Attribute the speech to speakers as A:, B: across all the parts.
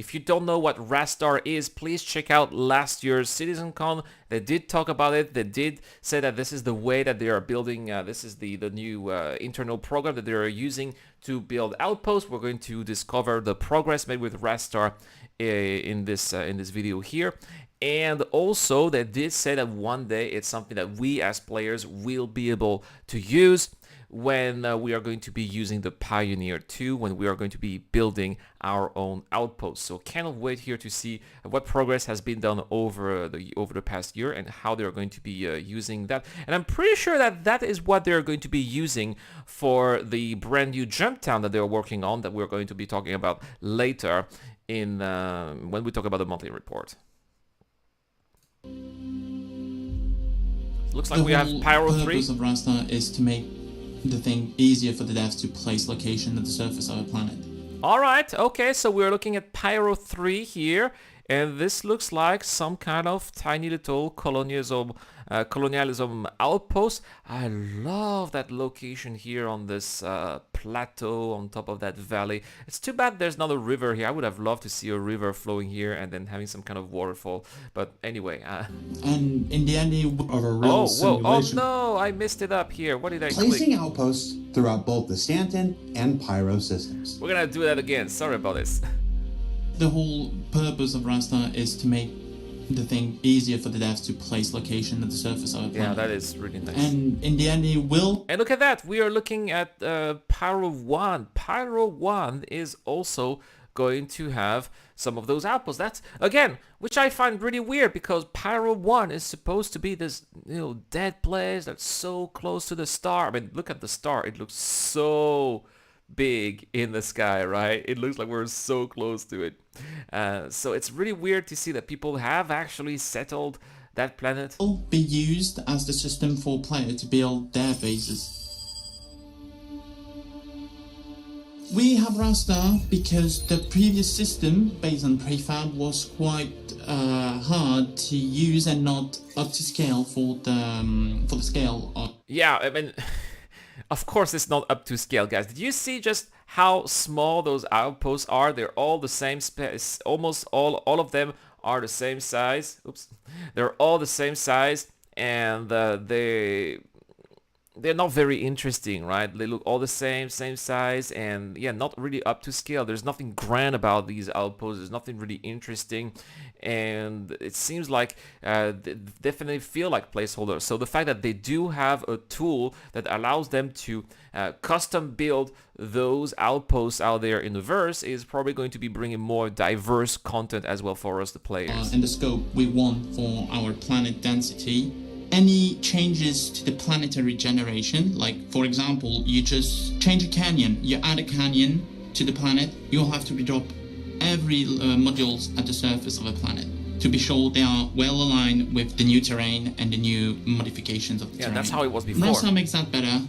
A: If you don't know what RASTAR is, please check out last year's CitizenCon. They did talk about it. They did say that this is the way that they are building. This is the new internal program that they are using to build outposts. We're going to discover the progress made with RASTAR in this video here. And also they did say that one day it's something that we as players will be able to use when we are going to be using the Pioneer 2, when we are going to be building our own outposts. So cannot wait here to see what progress has been done over the past year and how they're going to be using that. And I'm pretty sure that that is what they're going to be using for the brand new jump town that they're working on, that we're going to be talking about later in when we talk about the monthly report. Looks like we have Pyro 3.
B: The purpose of RASTAR is to make the thing easier for the devs to place location at the surface of a planet.
A: Alright, okay, so we're looking at Pyro 3 here, and this looks like some kind of tiny little colonialism outpost. I love that location here on this plateau on top of that valley. It's too bad there's not a river here. I would have loved to see a river flowing here and then having some kind of waterfall. But anyway.
B: And in the end of a real simulation.
A: Oh no, I missed it up here. What did I
C: Placing
A: click?
C: outposts throughout both the Stanton and Pyro systems.
A: We're gonna do that again. Sorry about this.
B: The whole purpose of RASTAR is to make the thing easier for the devs to place location at the surface of a planet.
A: Yeah, that is really nice.
B: And in the end it will...
A: And look at that, we are looking at Pyro 1. Pyro 1 is also going to have some of those outposts. That's, again, which I find really weird, because Pyro 1 is supposed to be this, dead place that's so close to the star. I mean, look at the star. It looks so big in the sky, right? It looks like we're so close to it. So it's really weird to see that people have actually settled that planet.
B: Will be used as the system for players to build their bases. We have RASTAR because the previous system based on prefab was quite hard to use and not up to scale for the scale of...
A: Yeah, I mean, of course it's not up to scale, guys. Did you see just how small those outposts are? They're all the same space. Almost all of them are the same size. Oops. They're all the same size, and they're not very interesting, right? They look all the same size, and yeah, not really up to scale. There's nothing grand about these outposts. There's nothing really interesting, and it seems like they definitely feel like placeholders. So the fact that they do have a tool that allows them to custom build those outposts out there in the verse is probably going to be bringing more diverse content as well for us, the players.
B: And the scope we want for our planet density. Any changes to the planetary generation, like for example, you just change a canyon, you add a canyon to the planet, you'll have to redrop every modules at the surface of a planet to be sure they are well aligned with the new terrain and the new modifications of the terrain.
A: Yeah, that's how it was before.
B: RASTAR makes that better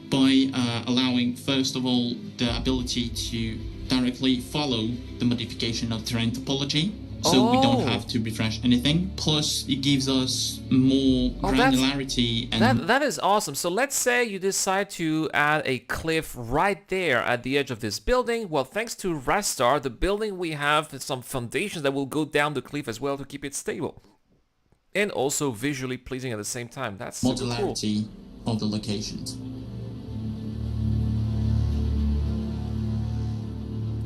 B: by allowing, first of all, the ability to directly follow the modification of terrain topology. So we don't have to refresh anything. Plus, it gives us more granularity. And
A: that is awesome. So let's say you decide to add a cliff right there at the edge of this building. Well, thanks to RASTAR, the building we have some foundations that will go down the cliff as well to keep it stable. And also visually pleasing at the same time. That's super cool.
B: Modularity of the locations.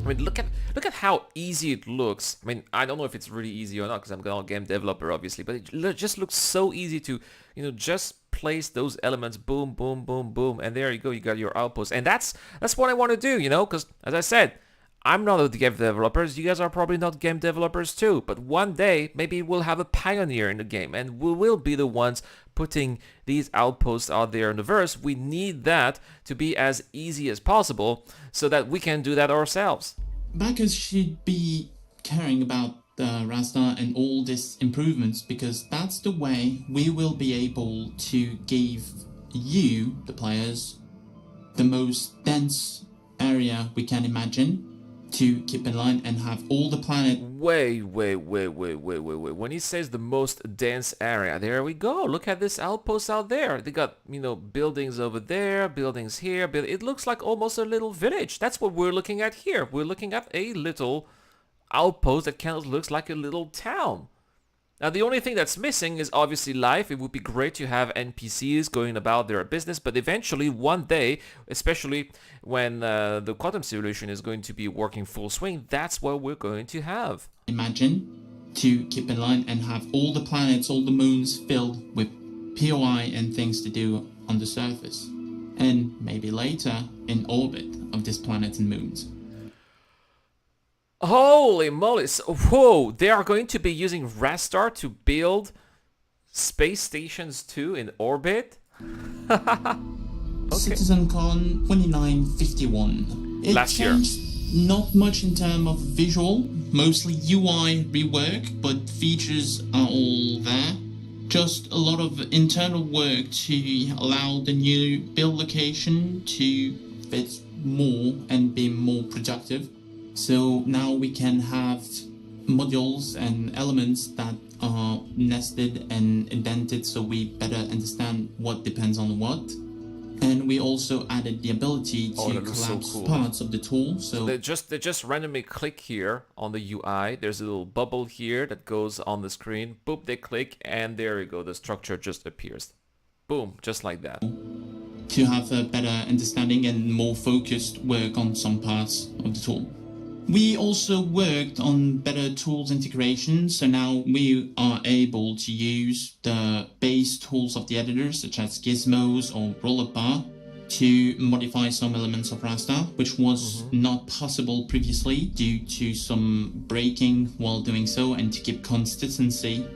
A: I mean, look at how easy it looks. I mean, I don't know if it's really easy or not because I'm not a game developer, obviously, but it just looks so easy to, just place those elements, boom, boom, boom, boom, and there you go, you got your outpost. And that's what I want to do, because as I said, I'm not a game developer. You guys are probably not game developers too, but one day maybe we'll have a pioneer in the game and we will be the ones putting these outposts out there in the verse. We need that to be as easy as possible so that we can do that ourselves.
B: Backers should be caring about RASTAR and all these improvements, because that's the way we will be able to give you, the players, the most dense area we can imagine to keep in line and have all the planet.
A: Wait. When he says the most dense area, there we go. Look at this outpost out there. They got, buildings over there, buildings here. It looks like almost a little village. That's what we're looking at here. We're looking at a little outpost that kind of looks like a little town. Now, the only thing that's missing is obviously life. It would be great to have NPCs going about their business, but eventually, one day, especially when the quantum simulation is going to be working full swing, that's what we're going to have.
B: Imagine to keep in line and have all the planets, all the moons filled with POI and things to do on the surface, and maybe later in orbit of these planets and moons.
A: Holy moly! So, whoa! They are going to be using RASTAR to build space stations too in orbit? Okay.
B: CitizenCon 2951. It
A: Last year.
B: changed not much in terms of visual, mostly UI rework, but features are all there. Just a lot of internal work to allow the new build location to fit more and be more productive. So now we can have modules and elements that are nested and indented so we better understand what depends on what. And we also added the ability to collapse parts of the tool. So
A: they just randomly click here on the UI. There's a little bubble here that goes on the screen. Boop, they click, and there you go. The structure just appears. Boom, just like that.
B: To have a better understanding and more focused work on some parts of the tool. We also worked on better tools integration, so now we are able to use the base tools of the editor, such as gizmos or roller bar, to modify some elements of RASTAR, which was not possible previously due to some breaking while doing so, and to keep consistency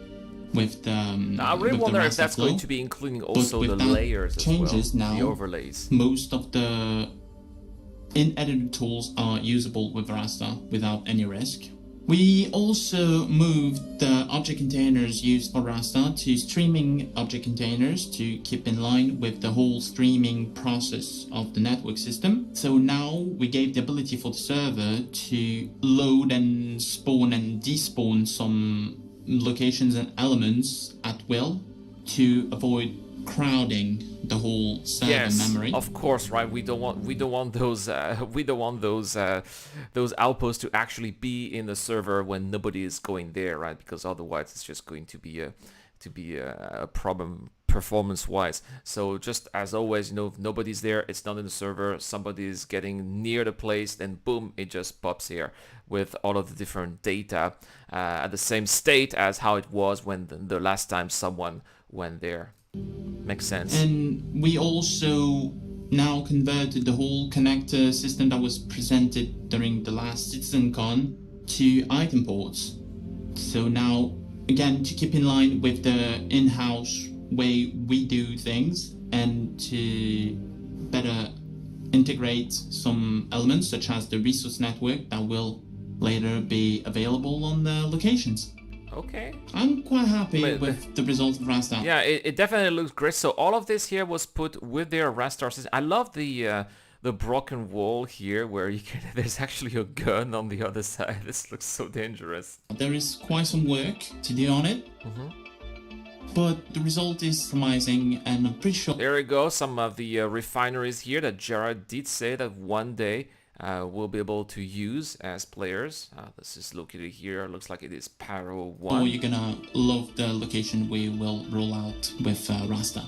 B: with the
A: I really wonder if that's
B: flow.
A: going to be including also the
B: that
A: layers as
B: changes
A: well,
B: now,
A: the overlays.
B: Most of the in-edited tools are usable with RASTAR without any risk. We also moved the object containers used for RASTAR to streaming object containers to keep in line with the whole streaming process of the network system. So now we gave the ability for the server to load and spawn and despawn some locations and elements at will to avoid crowding the whole server memory.
A: Of course, right? We don't want those those outposts to actually be in the server when nobody is going there, right? Because otherwise it's just going to be a problem performance-wise. So just as always, if nobody's there, it's not in the server, somebody's getting near the place, then boom, it just pops here with all of the different data at the same state as how it was when the last time someone went there. Makes sense.
B: And we also now converted the whole connector system that was presented during the last CitizenCon to item ports. So now, again, to keep in line with the in-house way we do things and to better integrate some elements such as the resource network that will later be available on the locations.
A: Okay.
B: I'm quite happy with the result of RASTAR.
A: Yeah, it definitely looks great. So all of this here was put with their RASTAR system. I love the broken wall here where you can. There's actually a gun on the other side. This looks so dangerous.
B: There is quite some work to do on it, but the result is promising, and I'm pretty sure.
A: There we go. Some of the refineries here that Gerard did say that one day we'll be able to use as players. This is located here. Looks like it is Paro 1.
B: Oh, you're gonna love the location we will roll out with RASTAR.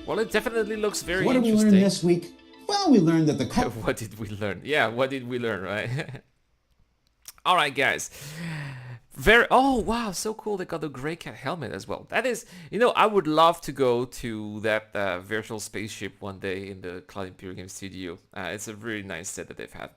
A: Well, it definitely looks very
C: What did we
A: interesting.
C: learn this week? Well, we learned that the
A: What did we learn? Yeah, what did we learn, right? All right, guys. Oh, wow, so cool. They got the gray cat helmet as well. That is, I would love to go to that virtual spaceship one day in the Cloud Imperial Game Studio. It's a really nice set that they've had.